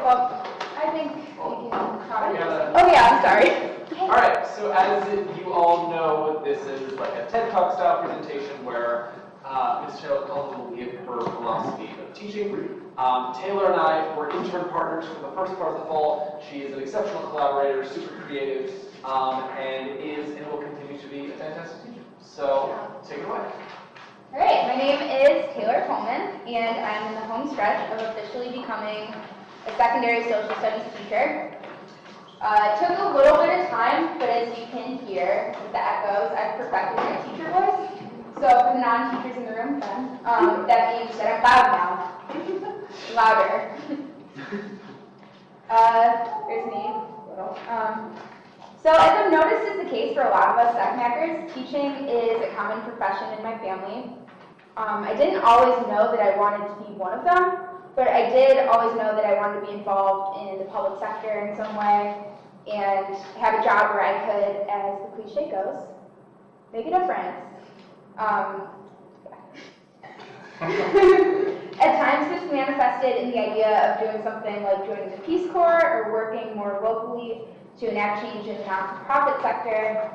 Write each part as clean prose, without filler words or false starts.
well, I think we can probably. Yeah. Oh yeah, I'm sorry. All right, so as you all know, this is like a TED Talk style presentation where Ms. Taylor Coleman will give her philosophy of teaching. Taylor and I were intern partners for the first part of the fall. She is an exceptional collaborator, super creative, and will continue to be a fantastic teacher. So take it away. All right, my name is Taylor Coleman, and I'm in the home stretch of officially becoming a secondary social studies teacher. It took a little bit of time, but as you can hear with the echoes, I've perfected my teacher voice. So for the non-teachers in the room, then, that means that I'm loud now. Louder. There's me, little. So as I've noticed is the case for a lot of us SECMACers, teaching is a common profession in my family. I didn't always know that I wanted to be one of them, but I did always know that I wanted to be involved in the public sector in some way and have a job where I could, as the cliche goes, make a difference. At times this manifested in the idea of doing something like joining the Peace Corps or working more locally to enact change in the not-for-profit sector.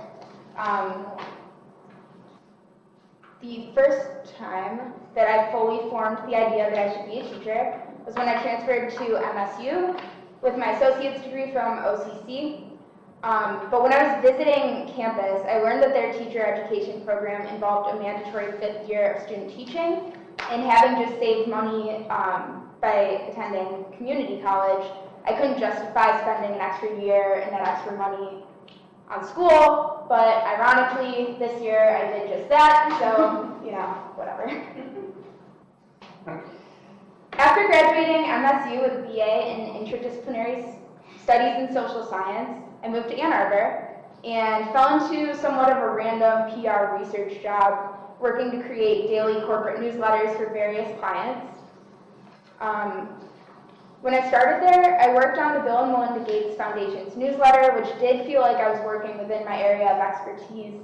The first time that I fully formed the idea that I should be a teacher was when I transferred to MSU with my associate's degree from OCC. But when I was visiting campus, I learned that their teacher education program involved a mandatory 5th year of student teaching, and having just saved money by attending community college, I couldn't justify spending an extra year and that extra money on school, but ironically, this year I did just that, so, whatever. After graduating MSU with a BA in Interdisciplinary Studies in Social Science, I moved to Ann Arbor and fell into somewhat of a random PR research job, working to create daily corporate newsletters for various clients. When I started there, I worked on the Bill and Melinda Gates Foundation's newsletter, which did feel like I was working within my area of expertise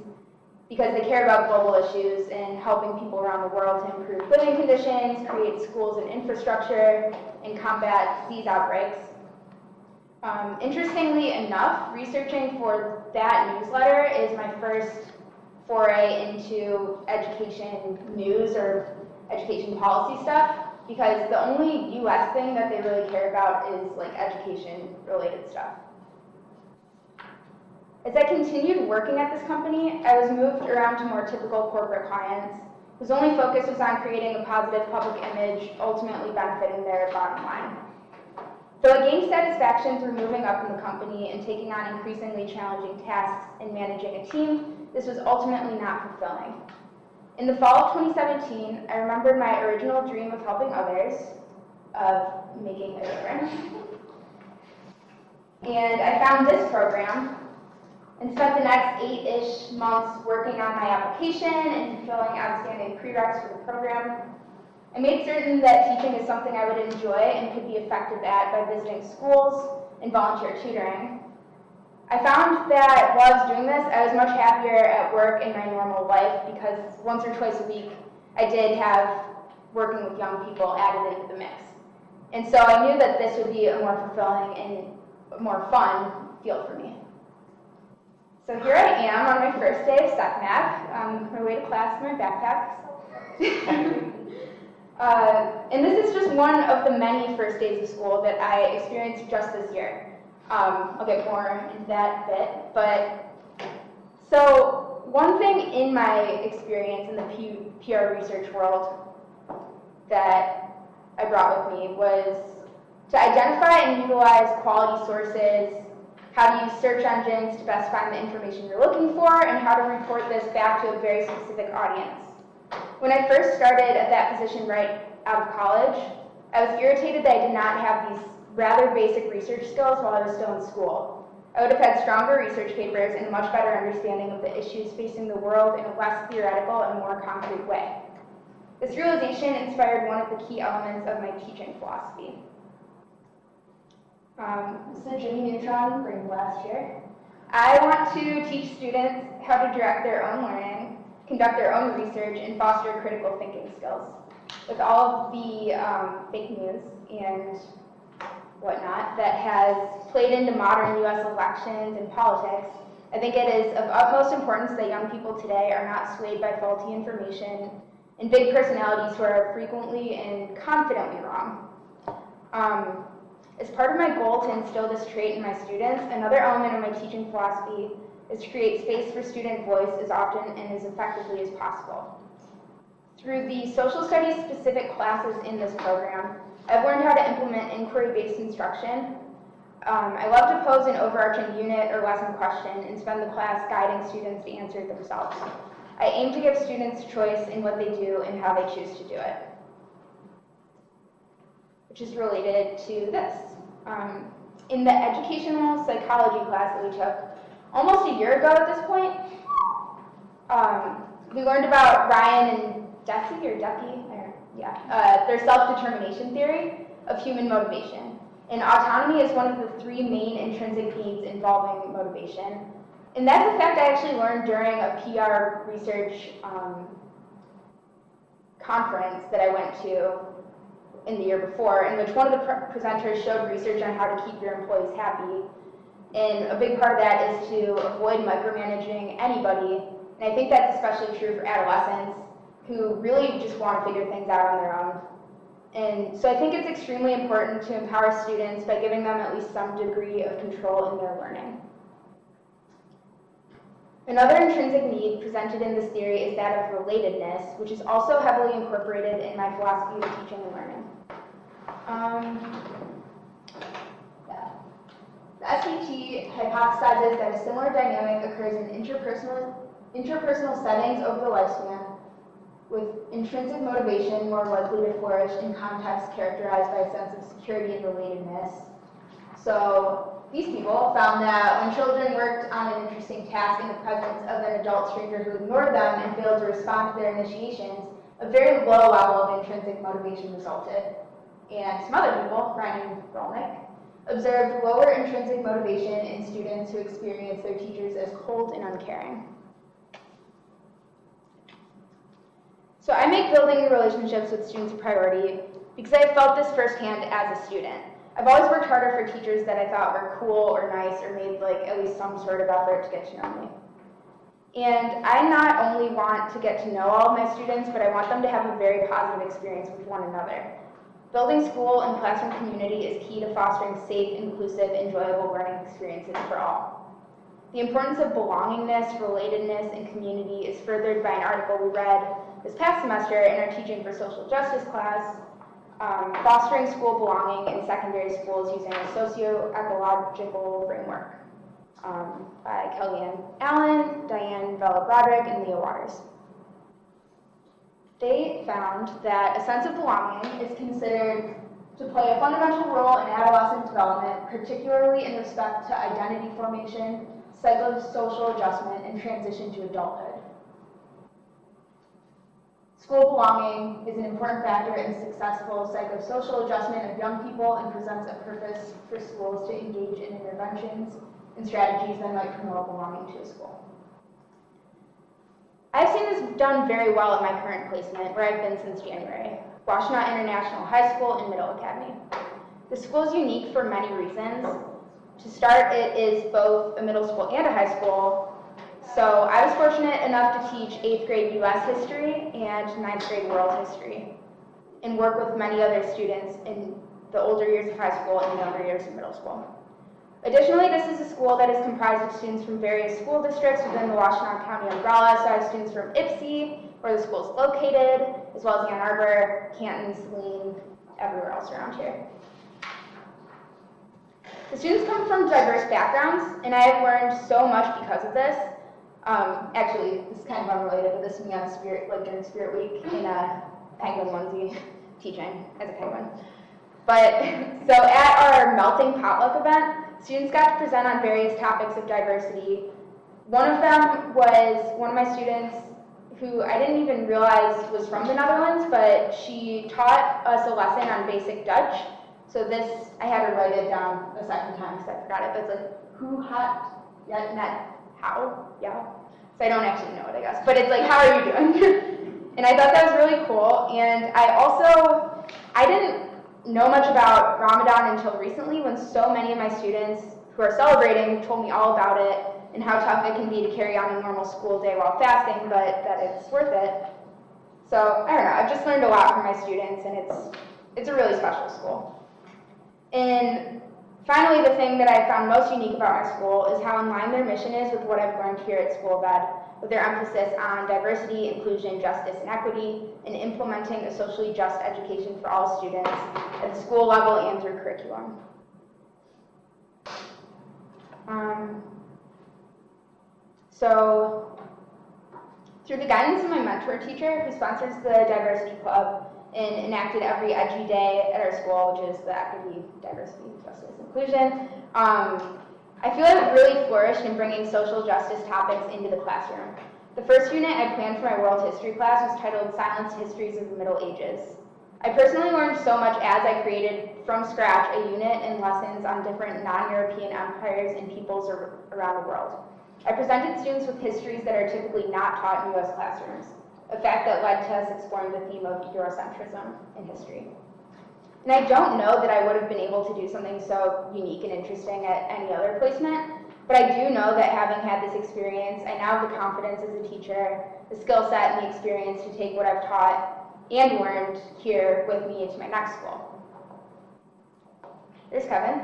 because they care about global issues and helping people around the world to improve living conditions, create schools and infrastructure, and combat disease outbreaks. Interestingly enough, researching for that newsletter is my first foray into education news or education policy stuff, because the only US thing that they really care about is like education related stuff. As I continued working at this company, I was moved around to more typical corporate clients whose only focus was on creating a positive public image, ultimately benefiting their bottom line. Though I gained satisfaction through moving up in the company and taking on increasingly challenging tasks and managing a team, this was ultimately not fulfilling. In the fall of 2017, I remembered my original dream of helping others, of making a difference. And I found this program and spent the next 8-ish months working on my application and fulfilling outstanding prereqs for the program. I made certain that teaching is something I would enjoy and could be effective at by visiting schools and volunteer tutoring. I found that while I was doing this, I was much happier at work in my normal life because once or twice a week, I did have working with young people added into the mix. And so I knew that this would be a more fulfilling and more fun field for me. So here I am on my first day of SECMAC, on my way to class in my backpack. And this is just one of the many first days of school that I experienced just this year. I'll get more into that a bit, but so one thing in my experience in the PR research world that I brought with me was to identify and utilize quality sources, how to use search engines to best find the information you're looking for, and how to report this back to a very specific audience. When I first started at that position right out of college, I was irritated that I did not have these rather basic research skills while I was still in school. I would have had stronger research papers and a much better understanding of the issues facing the world in a less theoretical and more concrete way. This realization inspired one of the key elements of my teaching philosophy. This is a Jimmy Neutron brain blast here. I want to teach students how to direct their own learning, conduct their own research, and foster critical thinking skills. With all of the fake news and whatnot that has played into modern U.S. elections and politics, I think it is of utmost importance that young people today are not swayed by faulty information and big personalities who are frequently and confidently wrong. As part of my goal to instill this trait in my students, another element of my teaching philosophy is to create space for student voice as often and as effectively as possible. Through the social studies specific classes in this program, I've learned how to implement inquiry-based instruction. I love to pose an overarching unit or lesson question and spend the class guiding students to answer it themselves. I aim to give students choice in what they do and how they choose to do it, which is related to this. In the educational psychology class that we took almost a year ago at this point, we learned about Ryan and Deci, their self-determination theory of human motivation. And autonomy is one of the three main intrinsic needs involving motivation. And that's a fact I actually learned during a PR research conference that I went to in the year before, in which one of the presenters showed research on how to keep your employees happy. And a big part of that is to avoid micromanaging anybody. And I think that's especially true for adolescents who really just want to figure things out on their own. And so I think it's extremely important to empower students by giving them at least some degree of control in their learning. Another intrinsic need presented in this theory is that of relatedness, which is also heavily incorporated in my philosophy of teaching and learning. The SAT hypothesizes that a similar dynamic occurs in interpersonal settings over the lifespan, with intrinsic motivation more likely to flourish in contexts characterized by a sense of security and relatedness. So these people found that when children worked on an interesting task in the presence of an adult stranger who ignored them and failed to respond to their initiations, a very low level of intrinsic motivation resulted. And some other people, Ryan and Rolnick, observed lower intrinsic motivation in students who experience their teachers as cold and uncaring. So I make building relationships with students a priority because I felt this firsthand as a student. I've always worked harder for teachers that I thought were cool or nice or made at least some sort of effort to get to know me. And I not only want to get to know all of my students, but I want them to have a very positive experience with one another. Building school and classroom community is key to fostering safe, inclusive, enjoyable learning experiences for all. The importance of belongingness, relatedness, and community is furthered by an article we read this past semester in our Teaching for Social Justice class, Fostering School Belonging in Secondary Schools Using a Socio-Ecological Framework, by Kellyanne Allen, Diane Vela-Broderick, and Leah Waters. They found that a sense of belonging is considered to play a fundamental role in adolescent development, particularly in respect to identity formation, psychosocial adjustment, and transition to adulthood. School belonging is an important factor in successful psychosocial adjustment of young people and presents a purpose for schools to engage in interventions and strategies that might promote belonging to a school. I've seen this done very well at my current placement, where I've been since January, Washtenaw International High School and Middle Academy. The school is unique for many reasons. To start, it is both a middle school and a high school. So I was fortunate enough to teach 8th grade US history and 9th grade world history, and work with many other students in the older years of high school and the younger years of middle school. Additionally, this is a school that is comprised of students from various school districts within the Washtenaw County umbrella. So I have students from Ypsi, where the school is located, as well as Ann Arbor, Canton, Saline, everywhere else around here. The students come from diverse backgrounds, and I have learned so much because of this. Actually, this is kind of unrelated, but this is me on Spirit, during Spirit Week in a penguin onesie, teaching as a penguin. But, so at our melting potluck event, students got to present on various topics of diversity. One of them was one of my students who I didn't even realize was from the Netherlands, but she taught us a lesson on basic Dutch. So this, I had to write it down a second time because I forgot it, but it's who, hat, yet, net, how, yeah. So I don't actually know it, I guess, but it's how are you doing? And I thought that was really cool, and I didn't know much about Ramadan until recently, when so many of my students who are celebrating told me all about it and how tough it can be to carry on a normal school day while fasting, but that it's worth it. So, I don't know, I've just learned a lot from my students, and it's a really special school. And finally, the thing that I found most unique about my school is how in line their mission is with what I've learned here at School of Ed, with their emphasis on diversity, inclusion, justice, and equity, and implementing a socially just education for all students at the school level and through curriculum. So, through the guidance of my mentor teacher, who sponsors the Diversity Club and enacted every Edgy Day at our school, which is the Equity, Diversity, Justice, Inclusion, I feel I've really flourished in bringing social justice topics into the classroom. The first unit I planned for my world history class was titled Silenced Histories of the Middle Ages. I personally learned so much as I created from scratch a unit and lessons on different non-European empires and peoples around the world. I presented students with histories that are typically not taught in US classrooms, a fact that led to us exploring the theme of Eurocentrism in history. And I don't know that I would have been able to do something so unique and interesting at any other placement, but I do know that having had this experience, I now have the confidence as a teacher, the skill set and the experience to take what I've taught and learned here with me into my next school. There's Kevin.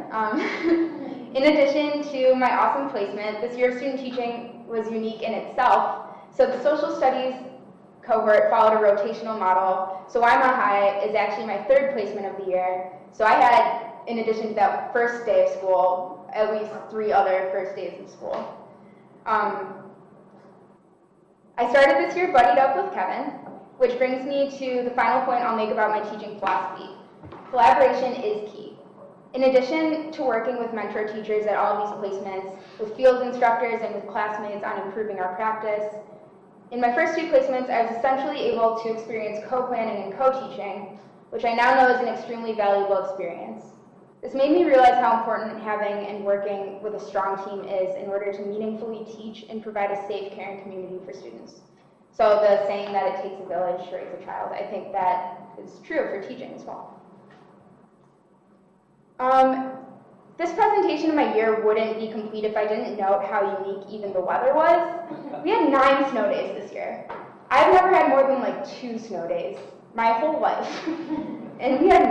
In addition to my awesome placement, this year of student teaching was unique in itself. So the social studies cohort followed a rotational model. So Waima High is actually my third placement of the year. So I had, in addition to that first day of school, at least 3 other first days of school. I started this year buddied up with Kevin, which brings me to the final point I'll make about my teaching philosophy. Collaboration is key. In addition to working with mentor teachers at all of these placements, with field instructors and with classmates on improving our practice, in my first 2 placements, I was essentially able to experience co-planning and co-teaching, which I now know is an extremely valuable experience. This made me realize how important having and working with a strong team is in order to meaningfully teach and provide a safe, caring community for students. So the saying that it takes a village to raise a child, I think that is true for teaching as well. This presentation of my year wouldn't be complete if I didn't note how unique even the weather was. We had 9 snow days this year. I've never had more than like 2 snow days my whole life, and we had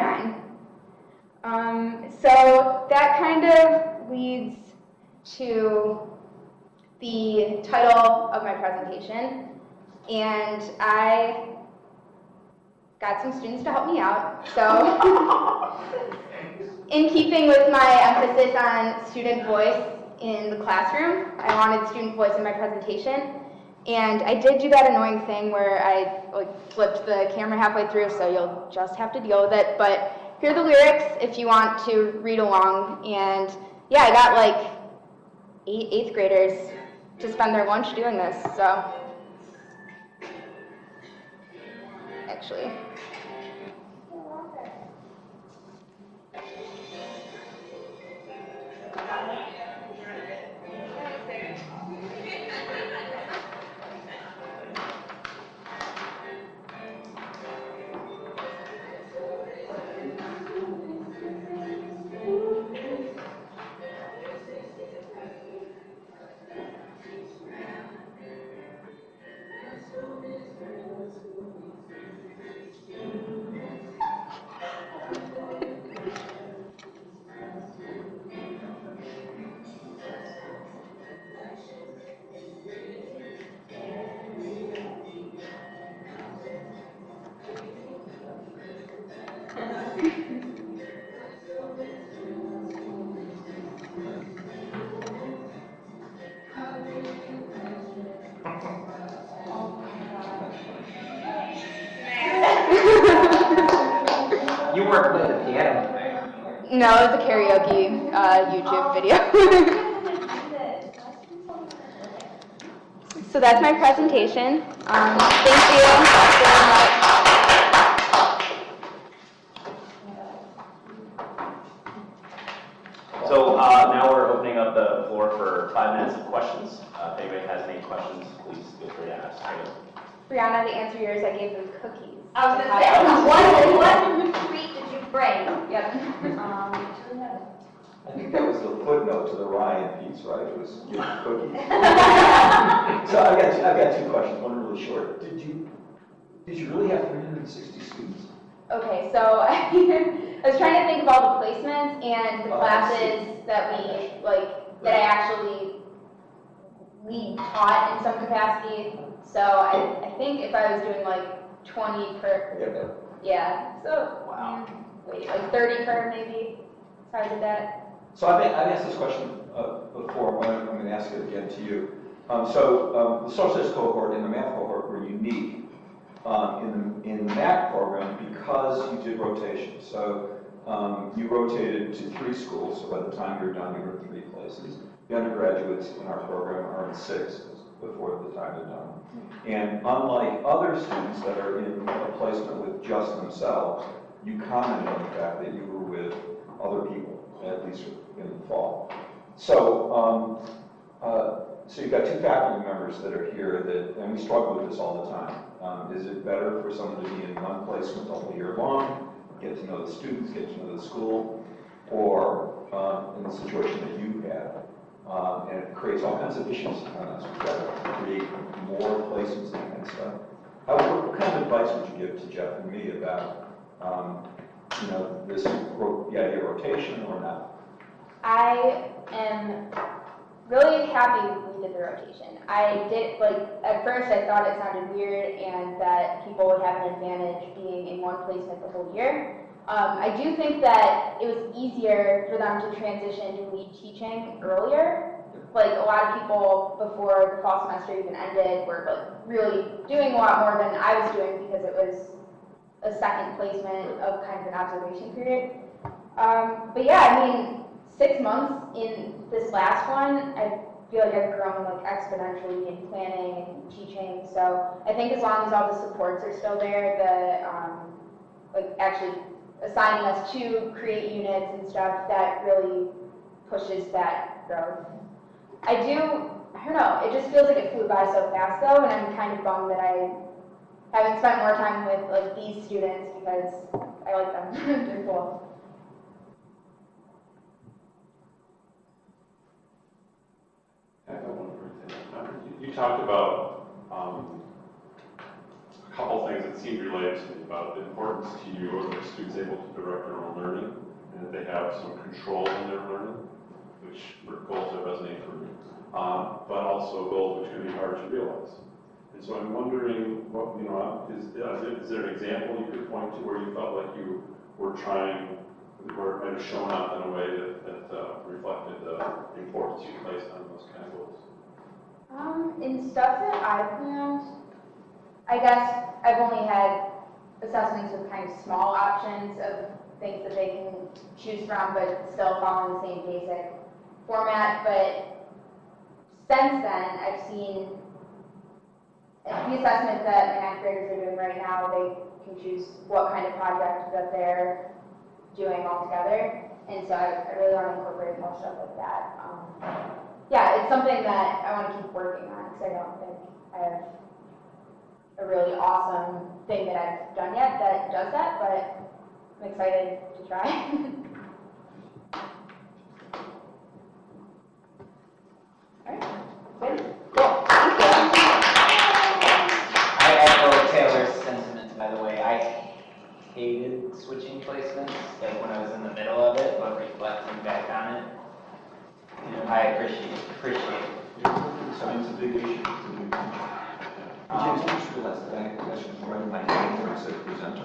9. So that kind of leads to the title of my presentation, and I got some students to help me out. So in keeping with my emphasis on student voice in the classroom, I wanted student voice in my presentation, and I did do that annoying thing where I flipped the camera halfway through, so you'll just have to deal with it. But here are the lyrics if you want to read along. And yeah, I got like 8 8th graders to spend their lunch doing this, so actually. You weren't playing the piano. No, it was a karaoke YouTube video. So that's my presentation. Thank you very much. So now we're opening up the floor for 5 minutes of questions. If anybody has any questions, please feel free to ask. Brianna, to answer yours, I gave them cookies. I was going to say, what treat did you bring? Yep. I think that was the footnote to the Ryan piece, right? It was give cookies. So I've got two questions, one really short. Did you really have 360 students? Okay, so I was trying to think of all the placements and the Oh, I see. classes that that I actually lead taught in some capacity. So I think if I was doing like 20 per, yeah, so, Wow. wait, like 30 per maybe, so I did that. So I've asked this question before, but I'm going to ask it again to you. The social studies cohort and the math cohort were unique in the math program because you did rotation. So you rotated to 3 schools, so by the time you're done, you were in 3 places. The undergraduates in our program are in 6 before the time they're done. And unlike other students that are in a placement with just themselves, you commented on the fact that you were with other people, at least in the fall. So, so you've got 2 faculty members that are here that, and we struggle with this all the time. Is it better for someone to be in one placement the whole year long, get to know the students, get to know the school, or in the situation that you had? And it creates all kinds of issues on us. We've got to create more placements and that kind of stuff. What kind of advice would you give to Jeff and me about, this, the idea of rotation or not? I am really happy we did the rotation. I did, at first I thought it sounded weird and that people would have an advantage being in one placement the whole year. I do think that it was easier for them to transition to lead teaching earlier. Like a lot of people before the fall semester even ended were really doing a lot more than I was doing because it was a second placement of kind of an observation period. But yeah, I mean, 6 months in this last one, I feel like I've grown exponentially in planning and teaching. So I think as long as all the supports are still there, actually assigning us to create units and stuff, that really pushes that growth. I don't know, it just feels like it flew by so fast though, and I'm kind of bummed that I haven't spent more time with these students because I like them. They're cool. I got one quick thing. You talked about a couple things that seemed related to me about the importance to you of the students able to direct their own learning and that they have some control in their learning, which were goals that resonate for me, but also goals which can be hard to realize. And so I'm wondering, what is there an example you could point to where you felt like you were trying, or it might have shown up in a way that reflected the importance you placed on those kind of goals? In stuff that I've planned, I guess I've only had assessments with kind of small options of things that they can choose from, but still following the same basic format. But since then, I've seen the assessment that my 9th graders are doing right now. They can choose what kind of project that they're doing altogether, and so I really want to incorporate more stuff like that. Yeah, it's something that I want to keep working on because I don't think I have a really awesome thing that I've done yet that does that, but I'm excited to try. All right, good. Cool. Thank you. I echo Taylor's sentiments, by the way. I hated switching placements, like when I was in the middle of it, but reflecting back on it, I appreciate it. So it's a big issue. James, I just realized that I was running my hand when I said presenter.